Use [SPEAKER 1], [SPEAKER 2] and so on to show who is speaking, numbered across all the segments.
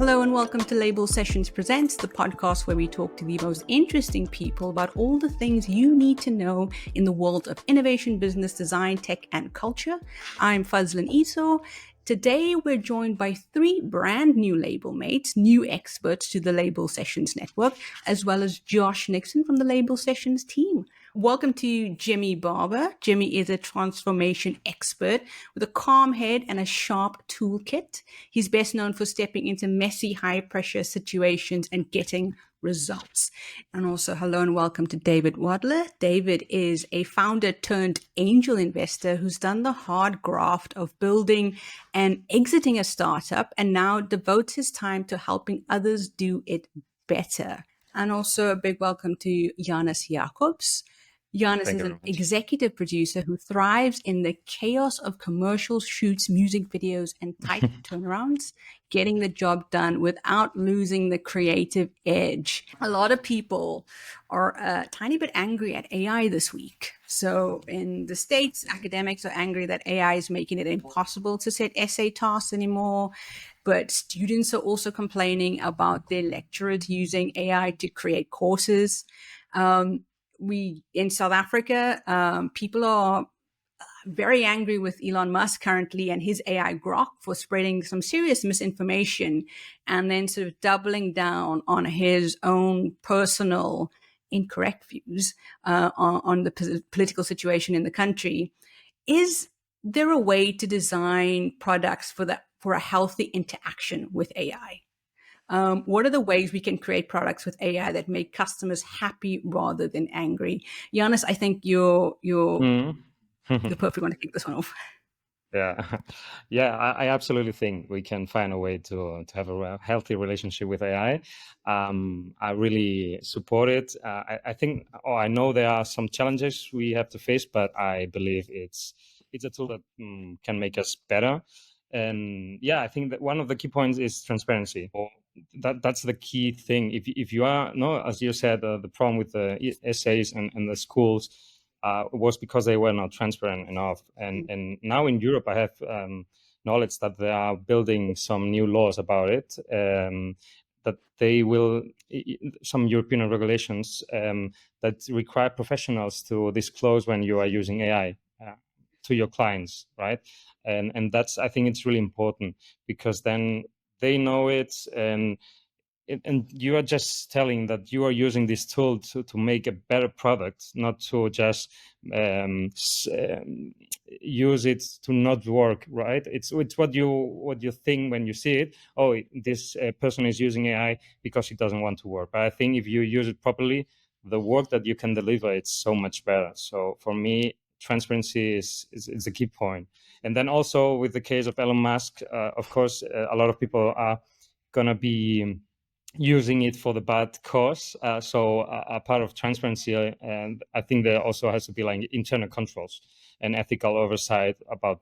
[SPEAKER 1] Hello and welcome to Label Sessions Presents, the podcast where we talk to the most interesting people about all the things you need to know in the world of innovation, business, design, tech, and culture. I'm Fuzlin Esau. Today, we're joined by three brand new label mates, new experts to the Label Sessions network, as well as Josh Nixon from the Label Sessions team. Welcome to Jimmy Barber. Jimmy is a transformation expert with a calm head and a sharp toolkit. He's best known for stepping into messy, high-pressure situations and getting results. And also, hello and welcome to David Wadler. David is a founder turned angel investor who's done the hard graft of building and exiting a startup and now devotes his time to helping others do it better. And also a big welcome to Janis Jacobs. Janis is an executive producer who thrives in the chaos of commercials, shoots, music videos, and tight turnarounds, getting the job done without losing the creative edge. A lot of people are a tiny bit angry at AI this week. So in the States, academics are angry that AI is making it impossible to set essay tasks anymore. But students are also complaining about their lecturers using AI to create courses. We in South Africa, people are very angry with Elon Musk currently and his AI grok for spreading some serious misinformation and then sort of doubling down on his own personal incorrect views on the political situation in the country. Is there a way to design products for a healthy interaction with AI? What are the ways we can create products with AI that make customers happy rather than angry? Janis, I think you're the perfect one to kick this one off.
[SPEAKER 2] I absolutely think we can find a way to have a healthy relationship with AI. I really support it. I know there are some challenges we have to face, but I believe it's a tool that can make us better. And I think that one of the key points is transparency. That's the key thing. If you are, no, as you said, the problem with the essays and the schools was because they were not transparent enough. And now in Europe, I have knowledge that they are building some new laws about it. That they will, some European regulations that require professionals to disclose when you are using AI to your clients, right? And that's, I think it's really important because then they know it, and you are just telling that you are using this tool to make a better product, not to just use it to not work, right? It's what you think when you see it. Oh, this person is using AI because he doesn't want to work. But I think if you use it properly, the work that you can deliver, it's so much better. So for me, transparency is the key point. And then also with the case of Elon Musk, of course, a lot of people are going to be using it for the bad cause. So a part of transparency, and I think there also has to be like internal controls and ethical oversight about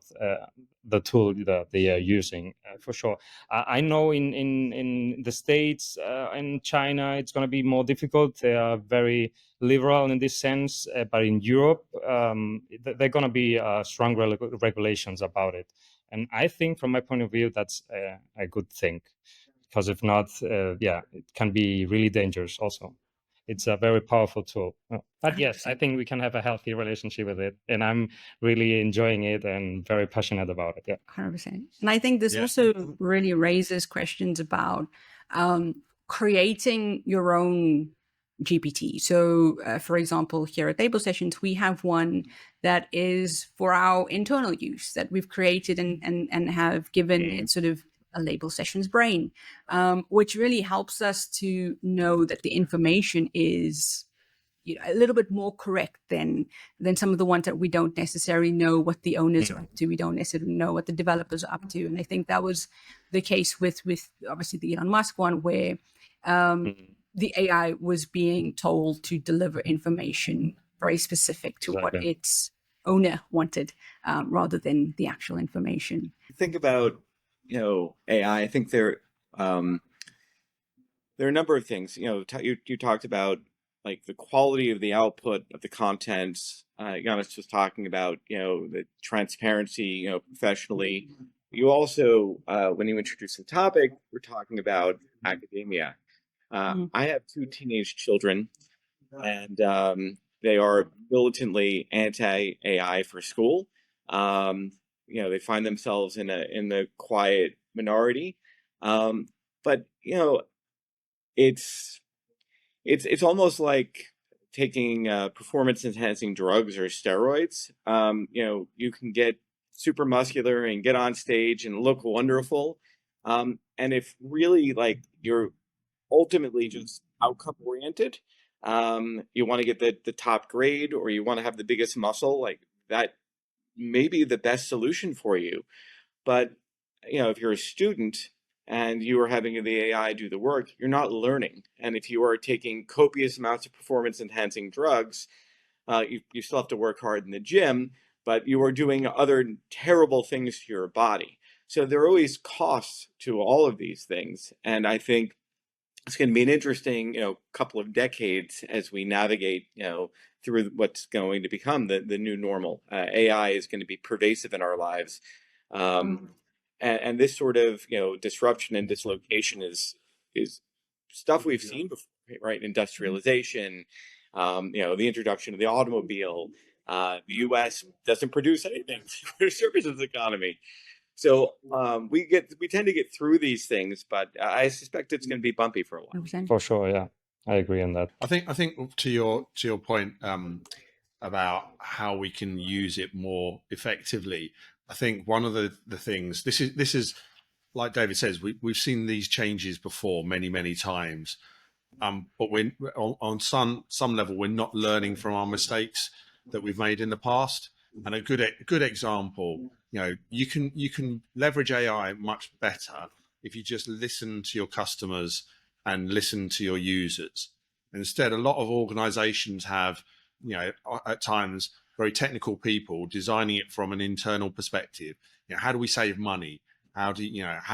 [SPEAKER 2] the tool that they are using, for sure. I know in the States and China, it's going to be more difficult. They are very liberal in this sense, but in Europe, they're going to be strong regulations about it. And I think from my point of view, that's a good thing. Because if not, it can be really dangerous also. It's a very powerful tool. But yes, I think we can have a healthy relationship with it. And I'm really enjoying it and very passionate about it. Yeah,
[SPEAKER 1] 100%. And I think this also really raises questions about creating your own GPT. So, for example, here at Label Sessions, we have one that is for our internal use that we've created and have given it sort of a Label Sessions brain, which really helps us to know that the information is a little bit more correct than some of the ones that we don't necessarily know what the owners are up to. We don't necessarily know what the developers are up to. And I think that was the case with obviously the Elon Musk one, where the AI was being told to deliver information very specific to what its owner wanted, rather than the actual information.
[SPEAKER 3] Think about AI. I think there are a number of things. You talked about like the quality of the output of the content. Janis was talking about the transparency, professionally. you also, when you introduce the topic, we're talking about academia. I have 2 teenage children, and they are militantly anti-AI for school. They find themselves in the quiet minority, but it's it's almost like taking performance enhancing drugs or steroids. You can get super muscular and get on stage and look wonderful. And if really like you're ultimately just outcome oriented, you want to get the top grade or you want to have the biggest muscle, like that may be the best solution for you. But if you're a student and you are having the AI do the work, you're not learning. And if you are taking copious amounts of performance enhancing drugs, you still have to work hard in the gym, but you are doing other terrible things to your body. So there are always costs to all of these things. And I think it's going to be an interesting, couple of decades as we navigate, through what's going to become the new normal. AI is going to be pervasive in our lives. And this sort of, disruption and dislocation is stuff we've seen before, right? Industrialization, the introduction of the automobile. The U.S. doesn't produce anything for a services economy. So we tend to get through these things, but I suspect it's going to be bumpy for a while.
[SPEAKER 1] 100%.
[SPEAKER 2] For sure, yeah, I agree on that.
[SPEAKER 4] I think to your point about how we can use it more effectively, I think one of the things this is like David says, we've seen these changes before many times, but we're on some level we're not learning from our mistakes that we've made in the past. And a good example, you can leverage AI much better if you just listen to your customers and listen to your users. Instead, a lot of organizations have, at times, very technical people designing it from an internal perspective. How do we save money? How do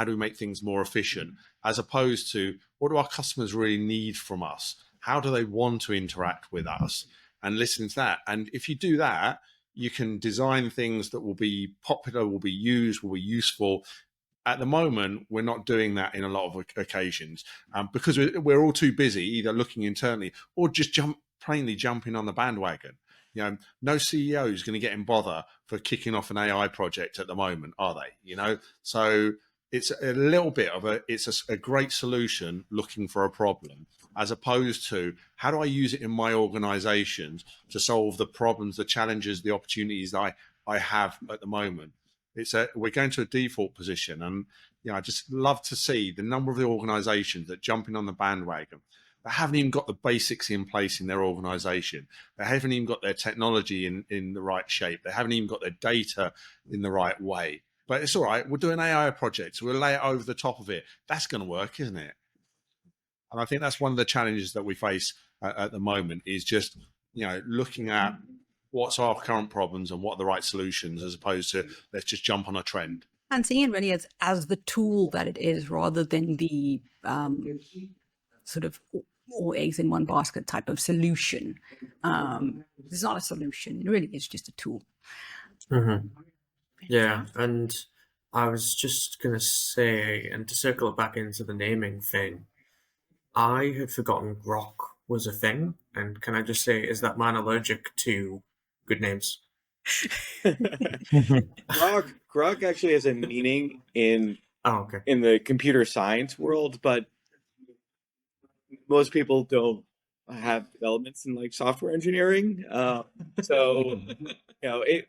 [SPEAKER 4] we make things more efficient? As opposed to, what do our customers really need from us? How do they want to interact with us? And listen to that. And if you do that, you can design things that will be popular, will be used, will be useful. At the moment, we're not doing that in a lot of occasions because we're all too busy either looking internally or just plainly jumping on the bandwagon. No CEO is going to get in bother for kicking off an AI project at the moment, are they? So it's a little bit of it's a great solution looking for a problem, as opposed to how do I use it in my organizations to solve the problems, the challenges, the opportunities that I have at the moment. We're going to a default position, and I just love to see the number of the organizations that jumping on the bandwagon. They haven't even got the basics in place in their organization. They haven't even got their technology in the right shape. They haven't even got their data in the right way. But it's all right. We'll do an AI project. So we'll lay it over the top of it. That's going to work, isn't it? And I think that's one of the challenges that we face at the moment is just, looking at what's our current problems and what are the right solutions, as opposed to let's just jump on a trend.
[SPEAKER 1] And seeing it really as the tool that it is, rather than the sort of all eggs in one basket type of solution. It's not a solution. It really is just a tool.
[SPEAKER 5] Mm-hmm. Yeah, and I was just going to say, and to circle it back into the naming thing, I had forgotten Grok was a thing. And can I just say, is that man allergic to good names?
[SPEAKER 3] Grok actually has a meaning in the computer science world, but most people don't have developments in like software engineering. So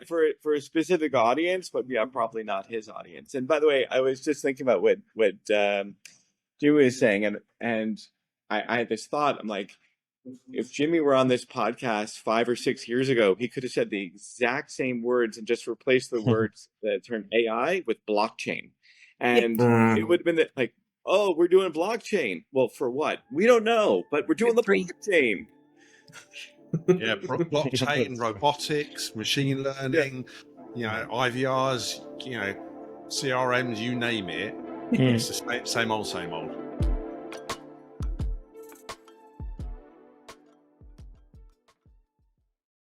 [SPEAKER 3] for a specific audience, but yeah, probably not his audience. And by the way, I was just thinking about what Jimmy was saying, and I had this thought. I'm like, if Jimmy were on this podcast 5 or 6 years ago, he could have said the exact same words and just replaced the term AI with blockchain, and it would have been like, oh, we're doing blockchain. Well, for what? We don't know, but we're doing the blockchain.
[SPEAKER 4] Yeah, blockchain, robotics, machine learning, IVRs, CRMs, you name it. It's the same old.